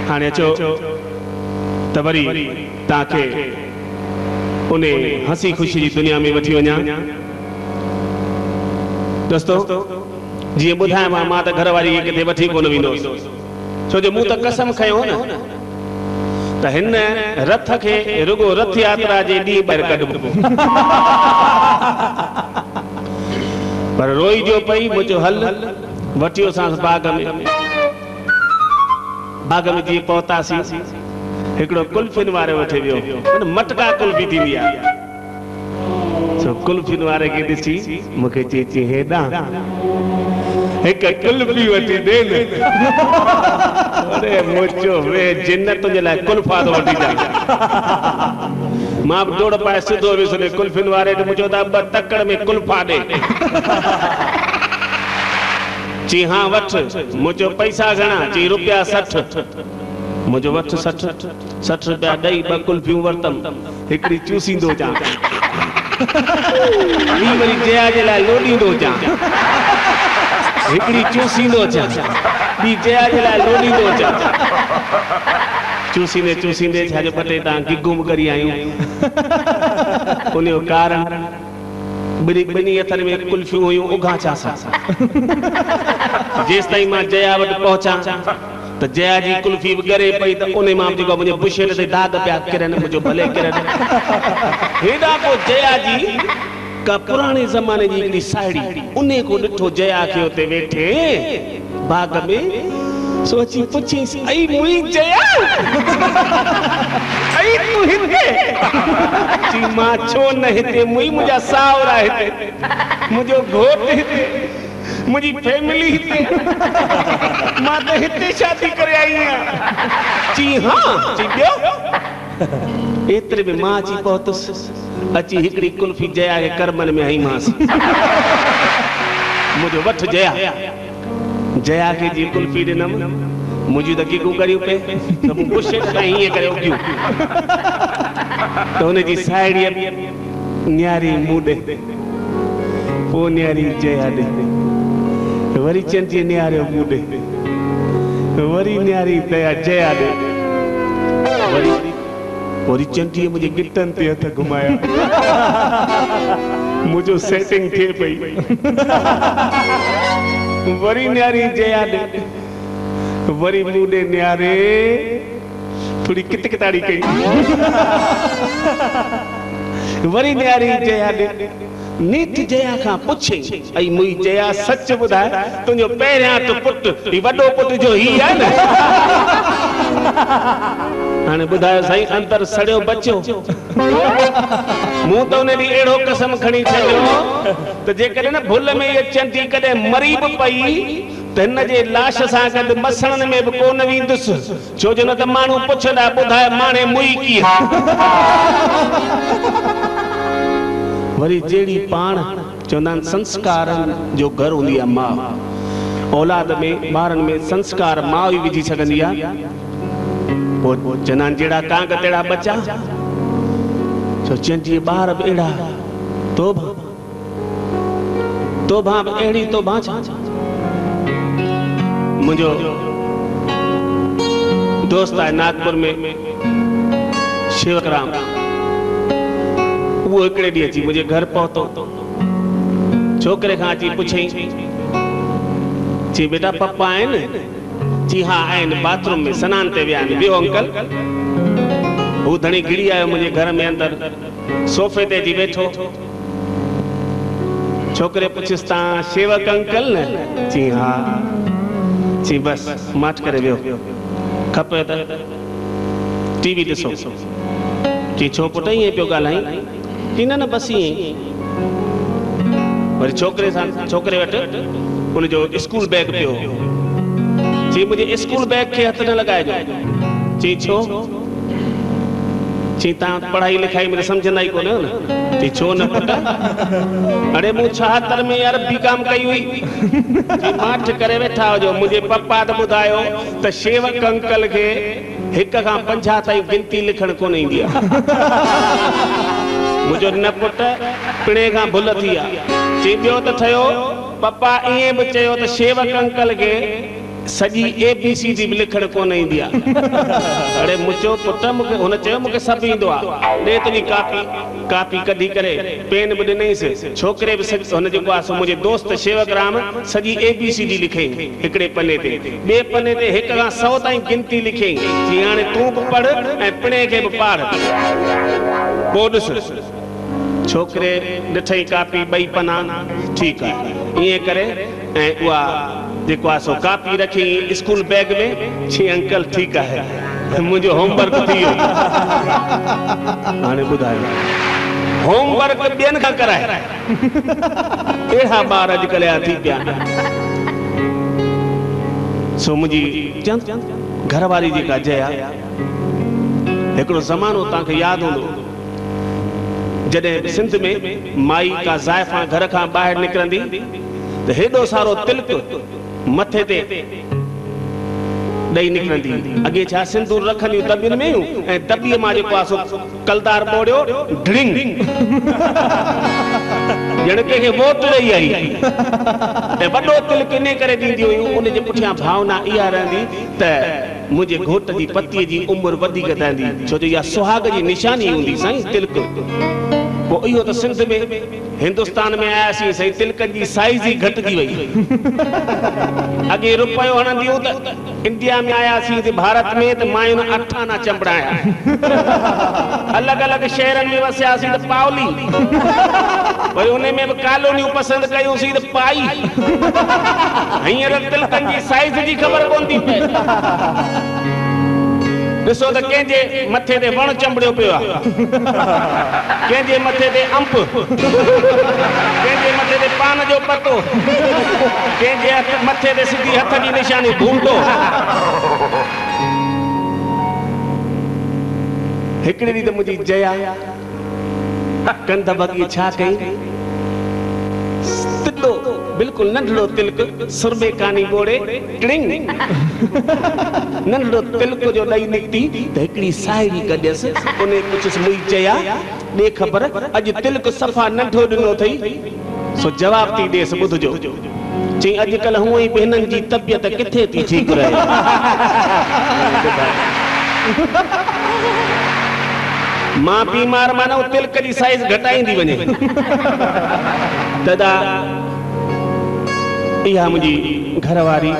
हाणे चो तवरी ताके उन्हें हंसी खुशी की दुनिया में वठी वञा। दोस्तों जी बुधाया मां त घर वारी किथे वठी कोन विंदो छो जो मूं त कसम खयो न त हिन रथ के रुगो रथ यात्रा जे डी ॿाहिरि कढबो पर रोई जो पई मुझो हल वटियो सांस बाग में जी पहुतासी हिकड़ो कुल्फिन वारे वठे वियो मटका कुल्फी थींदी आहे सो कुल्फिन वारे के ॾिसी मूंखे चई हेॾां एक कुल्फी वठी दे न अरे मुझो वे जिन्नत जे लाइ कुल्फा तो वठी जा मां दौड़ पाए सिधो विसरे कुल्फिन वारे ते मुझो दा तकड़ में कुल्फा दे जी हाँ वठ मुझो पैसा घणा जी रुपया 60 मुझो वठ 60 रुपया ॾेई 2 कुल्फियूं वरतम हिकड़ी चूसींदो जा ॿी वरी जया जे लाइ लोॾींदो जा हिकड़ी चूसींदो जा ॿी जया जे लाइ लोॾींदो जा चूसींदे छाजो पटे तां गिगुम करी आयूं उनजो कारण बिनी हथनि में कुल्फियूं हुयूं उघाचा सां जेस ताईं मां जया वटि पहुचा त जया जी कुल्फी ॻरे पई त उन मां जेको मुंहिंजे बुशेट ते दाग पिया किरनि मुंहिंजो भले किरनि हेॾा पोइ जया जी का पुराने ज़माने जी हिकिड़ी साहेड़ी उन को ॾिठो जया खे उते वेठे बाग में सोची पुछीस आई मुई जया आई तू हिते जी मां छो न हिते मुई मुंहिंजा सावरा हिते मुंहिंजो घोट हिते मुझी फैमिली हिते मां त हिते शादी करे आई आहियां जी हाँ जी ॿियो एतिरे में मां अची पहुतुसि अची हिकड़ी कुल्फी जया के करमन में हई मांस मुझो वठ जया के जी कुल्फी ॾिनम मुझी त गिगू करियूं पे त मूं बुशेट खां हीअं करे उगियूं त हुन जी साहेड़ी न्यारी मूं ॾे पोइ न्यारी जया ॾे वरी चंदी न्यारे मूं ॾे वरी न्यारी तया जया ॾे वरी चंदी मुझे गिटन ते हथ घुमाया मुझो सेटिंग थे पई वरी न्यारी जया ॾे वरी मूं ॾे न्यारे थोड़ी कितकिताड़ी कई वरी न्यारी जया ॾे नीत जया खां पुछे आई मुई जया सच ॿुधाए तुंहिंजो पहिरियां तो पुट ही वॾो पुट जो ही आहे न हाणे ॿुधायो साईं अंतर सड़ियो बचियो मूं त उन ॾींहुं अहिड़ो कसम खणी छॾियो त जेकॾहिं न भुल में इहा चंडी कॾहिं मरी बि पई त हिन जे लाश सां गॾु मसणनि में बि कोन वेंदुसि छो जो न त माण्हू पुछंदा ॿुधाए माणे मुई कीअं वरी जेड़ी पाण चवंदा आहिनि संस्कारनि जो घर हूंदी आहे माउ औलाद में ॿारनि में संस्कार माउ ई विझी सघंदी आहे पोइ चवंदा आहिनि जहिड़ा कांग तहिड़ा बचा छो चंदी ॿार बि अहिड़ा तोबा बि अहिड़ी तोबा छा मुंहिंजो दोस्त आहे नागपुर में शिवकराम वो हिकिड़े ॾींहुं अची मुंहिंजे घर पहुतो छोकिरे खां अची पुछई चई बेटा पप्पा आहिनि जी हाँ आहिनि बाथरूम में सनान ते विया आहिनि ॿियो अंकल हू धणी गिड़ी आयो मुंहिंजे घर में अंदरि सोफे ते अची वेठो छोकिरे पुछिस तव्हां शेवक अंकल न जी हाँ जी बस माठ करे वियो खपे त टीवी ॾिसो जी छो पुट ईअं पियो ॻाल्हाई न बस ईअं वरी छोकिरे वटि उनजो स्कूल बैग पियो जी मुंहिंजे स्कूल बैग खे हथ न लॻाइजो जी छो जी तव्हां पढ़ाई लिखाई में सम्झंदा ई कोन न जी छो न पुट अरे मूं 76 में अरबी काम कई हुई जी माठ करे वेठा हुजो मुंहिंजे पप्पा त ॿुधायो त शेवक अंकल खे 1 खां 50 ताईं गिनती लिखण कोन ईंदी आहे मुझो न पुट पिणे खां भुल थी आहे चई ॿियो त ठहियो पप्पा ईअं बि चयो त शेवक अंकल खे सजी ABCD भी लिखण कोन ईंदी आहे। अड़े मुचो पुट मूंखे हुन चयो मूंखे सभु ईंदो आहे, ॾे तुंहिंजी कापी कढी करे पेन बि ॾिनईंसि। छोकिरे बि हुन जेको आहे मुंहिंजे दोस्त शेवक राम सॼी ABCD लिखई हिकिड़े पने ते, ॿिए पने ते 1 खां 100 ताईं गिनती लिखई जी हाणे तूं बि पढ़ ऐं पिणे खे बि पाढ़। पोइ ॾिस छोकिरे ॾिठई कापी 2 पना, ठीकु आहे ईअं करे ऐं उहा जेको आहे सो कापी रखी स्कूल बैग में। छी अंकल ठीकु आहे मुंहिंजो होमवर्क थी वियो। हाणे ॿुधायो होमवर्क ॿियनि खां कराए, अहिड़ा ॿार अॼुकल्ह थी पिया। सो मुंहिंजी घरवारी जेका जया, हिकिड़ो ज़मानो तव्हांखे यादि हूंदो जॾहिं सिंध में माई का ज़ाइफ़ा घर खां ॿाहिरि निकिरंदी त हेॾो सारो तिलक मथे ते ॾेई निकिरंदी। अॻे छा सिंदूर रखंदियूं दॿियुनि में ऐं दॿीअ मां जेको आहे सो कलदार ॿोड़ियो ढिंग ॼण कंहिंखे वोट ॾेई आई। ऐं वॾो तिलक इन करे ॾींदी हुयूं, उनजे पुठियां भावना इहा रहंदी त मुंहिंजे घोट जी पतीअ जी उमिरि वधीक रहंदी, छो जो इहा सुहाग जी निशानी हूंदी साईं तिलक। पोइ इहो त सिंध में हिंदुस्तान में आयासीं साईं, तिलकनि जी साइज़ ई घटिजी वई। अॻे रुपयो हणंदियूं त इंडिया में आयासीं त भारत में त मायुनि 8 आना चंबड़ाया। अलॻि अलॻि शहरनि में वसियासीं त पावली, वरी उन में बि कॉलोनियूं पसंदि कयूंसीं त पाई। हींअर तिलकनि जी साइज़ जी ख़बर कोन थी पए। ॾिसो त कंहिंजे मथे ते वण चंबड़ियो पियो आहे, कंहिंजे मथे ते अंब, कंहिंजे मथे ते पान जो पतो, कंहिंजे मथे ते सिधी हथ जी निशानी भूंडो। हिकिड़ी ॾींहुं त मुंहिंजी जया कंध बगी छा कई, तिलो बिल्कुलु नंढड़ो तिलक सुरबे कानी ॿोड़े टिंग नंढड़ो तिलक जो ॾई निकिती त हिकिड़ी साहेड़ी कढियसि। उन पुछियसि मुई जया ॾे ख़बर अॼु तिलक सफ़ा नंढो ॾिनो अथई। सो जवाब थी ॾेसि ॿुधजो, चई अॼुकल्ह हूअं ई हिननि जी तबियत किथे थी ठीकु रहे। मां बीमार माना तिलक जी साइज़ घटाईंदी वञे। दादा इहा मुंहिंजी घरवारी